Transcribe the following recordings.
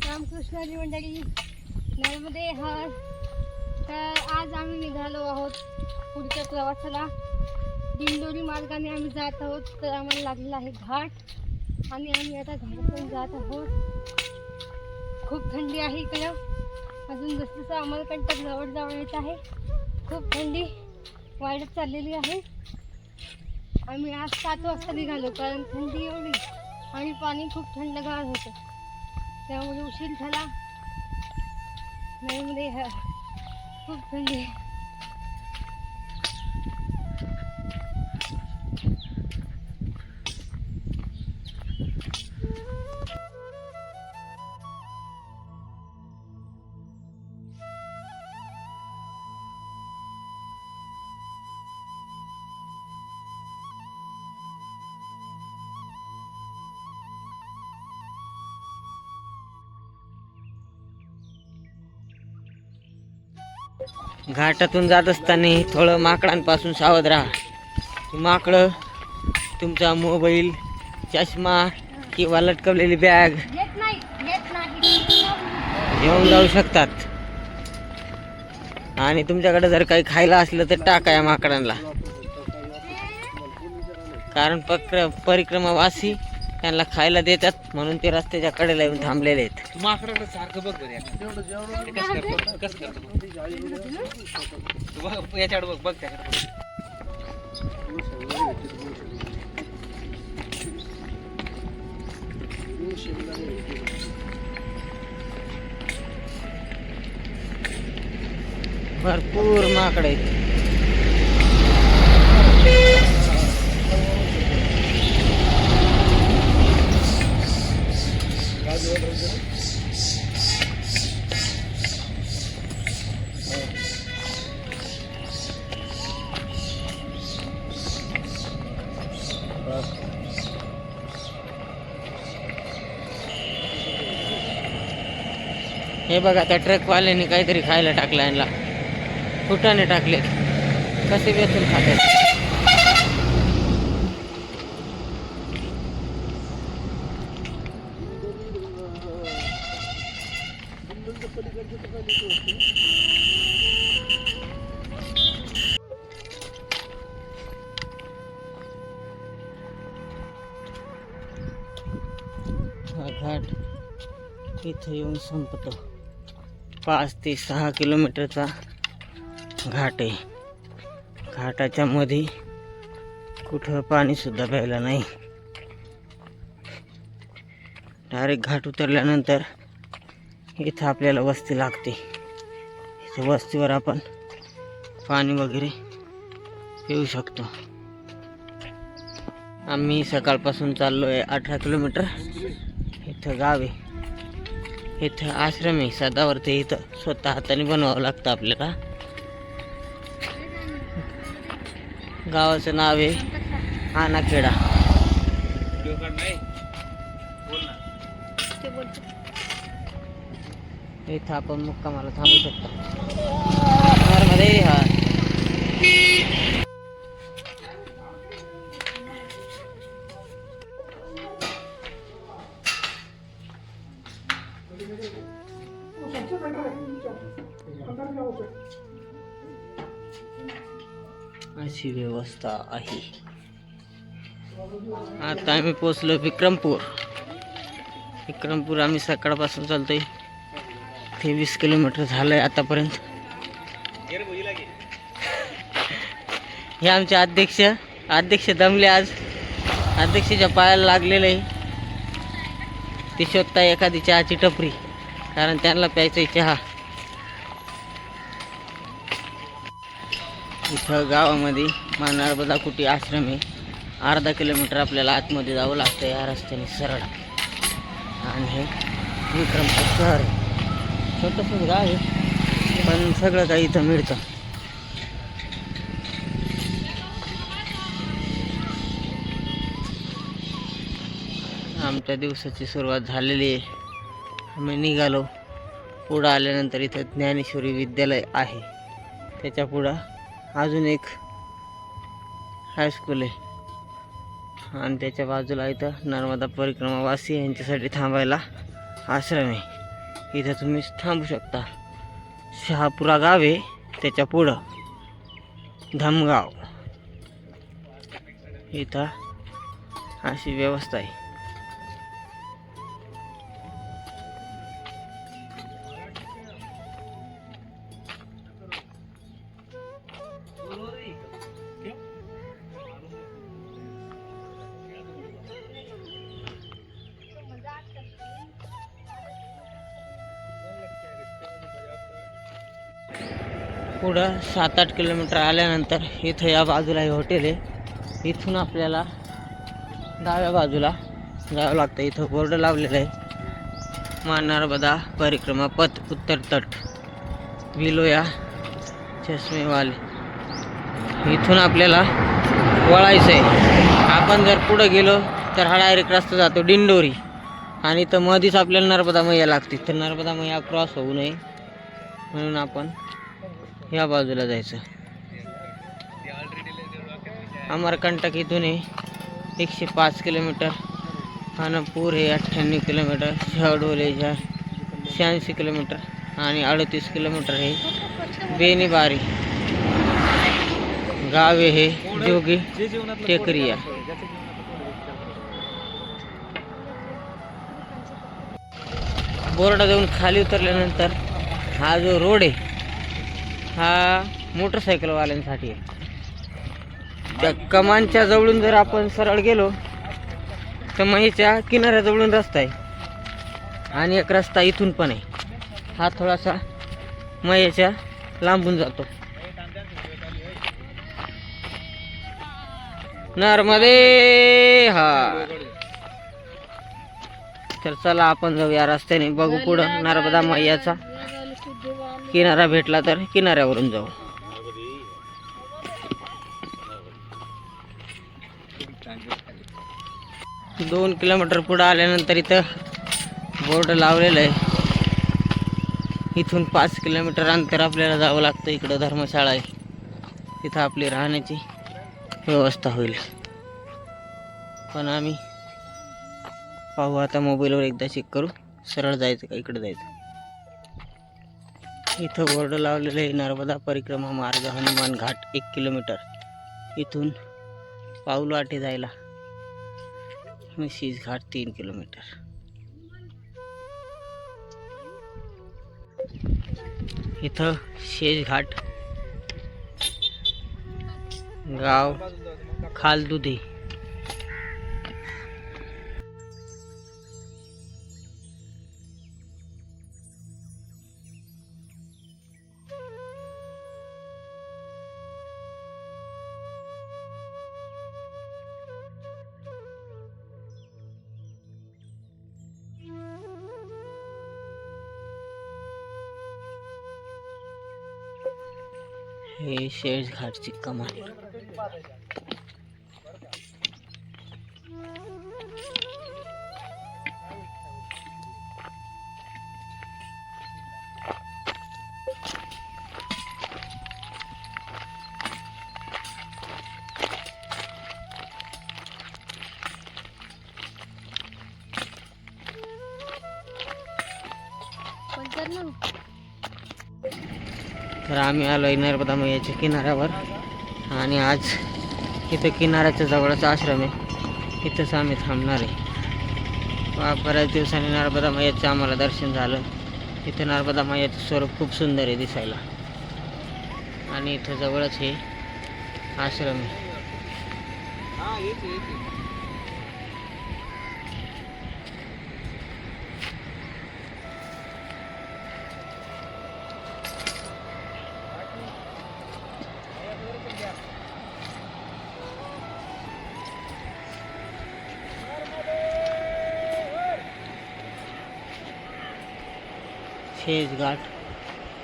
रामकृष्ण हरी मंडळी, नर्मदे हर. तर आज आम्ही निघालो आहोत पुढच्या प्रवासाला. दिंडोरी मार्गाने आम्ही जात आहोत. तर आम्हाला लागलेला आहे घाट आणि आम्ही आता घाटातून जात आहोत. खूप थंडी आहे इकडं. अजून जसं अमरकंटक जवळ जवळ येत आहे. खूप थंडी वाढत चाललेली आहे. आम्ही आज 7 वाजता निघालो कारण थंडी एवढी आणि पाणी खूप थंडगार होतं, त्यामुळे उशीर झाला. नाही खूप थंडी आहे. घाटातून जात असताना थोडं माकडांपासून सावध राहा. माकडं तुमचा मोबाईल, चष्मा किंवा लटकवलेली बॅग घेऊन जाऊ शकतात. आणि तुमच्याकडे जर काही खायला असलं तर टाका या माकडांना, कारण परिक्रमावासी त्यांना खायला देतात म्हणून ते रस्त्याच्या कडेला येऊन थांबलेले आहेत. माकडाकडे सारखं बघ बरं याच्याकडे बघ त्याकडे. भरपूर माकड आहेत. हे बघा, त्या ट्रकवाल्याने काहीतरी खायला टाकलं, यांना फुटाने टाकले, कसे वेचून खातात. हा घाट इथे येऊन संपतो. 5 ते 6 किलोमीटरचा घाट आहे. घाटाच्या मध्ये कुठं पाणी सुद्धा प्यायला नाही. डायरेक्ट घाट उतरल्यानंतर इथं आपल्याला वस्ती लागते. इथे वस्तीवर आपण पाणी वगैरे पिऊ शकतो. आम्ही सकाळपासून चाललो आहे 18 किलोमीटर. इथं गाव आहे, इथं आश्रम आहे सदावरती. इथं स्वतः हाताने बनवावं लागतं आपल्याला. गावाचं नाव आहे आनाखेडा. इथं आपण मुक्कामाला थांबू शकतो. नर्मदे हर. अशी व्यवस्था आहे. आता आम्ही पोचलो विक्रमपूर. आम्ही सकाळपासून चालतोय. 23 किलोमीटर झालंय आतापर्यंत. हे आमचे अध्यक्ष दमले आज. अध्यक्षाच्या पायाला लागलेलं आहे. ते शोधता एखादी चहाची टपरी, कारण त्यांना प्यायचा चहा. इथं गावामध्ये नर्मदा कुटी आश्रम आहे. अर्धा किलोमीटर आपल्याला आतमध्ये जावं लागतं या रस्त्याने सरळ. आणि हे विक्रमपूर शहर आहे. छोटंसं गाव आहे, पण सगळं काही इथं मिळतं. आमच्या दिवसाची सुरुवात झालेली आहे. आम्ही निघालो. पुढं आल्यानंतर इथं ज्ञानेश्वरी विद्यालय आहे. त्याच्या पुढं अजून एक हायस्कूल आहे आणि त्याच्या बाजूला इथं नर्मदा परिक्रमावासी यांच्यासाठी थांबायला आश्रम आहे. इथं तुम्ही थांबू शकता. शहापुरा गाव आहे, त्याच्या पुढं धमगाव. इथं अशी व्यवस्था आहे. पुढं 7-8 किलोमीटर आल्यानंतर इथं या बाजूला हे हॉटेल आहे. इथून आपल्याला डाव्या बाजूला जावं लागतं. इथं बोर्ड लावलेलं आहे, माँ नर्मदा परिक्रमा पथ उत्तर तट विलोया चष्मेवाले. इथून आपल्याला वळायचं आहे. आपण जर पुढं गेलो तर हा डायरेक्ट रस्ता जातो दिंडोरी, आणि इथं मध्येच आपल्याला नर्मदा मैया लागते. तर नर्मदा मैया क्रॉस होऊ नये म्हणून आपण या बाजूला जायचं. अमरकंटक इथून आहे 105 किलोमीटर, खानापूर हे 98 किलोमीटर, शहडोले 86 किलोमीटर आणि 38 किलोमीटर हे बेनीबारी गावे हे जोगी टेकरिया. बोर्ड देऊन खाली उतरल्यानंतर हा जो रोड आहे हा मोटरसायकलवाल्यांसाठी आहे. त्या कमानच्या जवळून जर आपण सरळ गेलो तर मयेच्या किनाऱ्याजवळून रस्ता आहे, आणि एक रस्ता इथून पण आहे. हा थोडासा मयेच्या लांबून जातो. नर्मदे हा. तर चला आपण जाऊ या रस्त्याने, बघू पुढं नर्मदा मैयाचा किनारा भेटला तर किनाऱ्यावरून जाऊ. दोन किलोमीटर पुढे आल्यानंतर इथं बोर्ड लावलेलं आहे. इथून 5 किलोमीटर अंतर आपल्याला जावं लागतं. इकडं धर्मशाळा आहे, तिथं आपली राहण्याची व्यवस्था होईल. पण आम्ही पाहू आता, मोबाईलवर एकदा चेक करू सरळ जायचं का इकडं जायचं. इथं बोर्ड लावलेलं आहे, नर्मदा परिक्रमा मार्ग हनुमान घाट 1 किलोमीटर. इथून पाऊलवाटे जायला शीज घाट 3 किलोमीटर. इथं शेज घाट, गाव खालदुधी. हे शेज घाटची कमान. तर आम्ही आलो आहे नर्मदा मैयाच्या किनाऱ्यावर, आणि आज इथं किनाऱ्याच्या जवळच आश्रम आहे, इथंच आम्ही थांबणार आहे. बऱ्याच दिवसांनी नर्मदा मैयाचं आम्हाला दर्शन झालं. इथं नर्मदा मैयाचं स्वरूप खूप सुंदर आहे दिसायला, आणि इथं जवळच हे आश्रम आहे. शेज घाट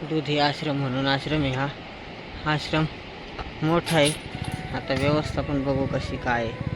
दुधी आश्रम म्हणून आश्रम आहे. हा आश्रम मोठा आहे. आता व्यवस्था पण बघू कशी काय आहे.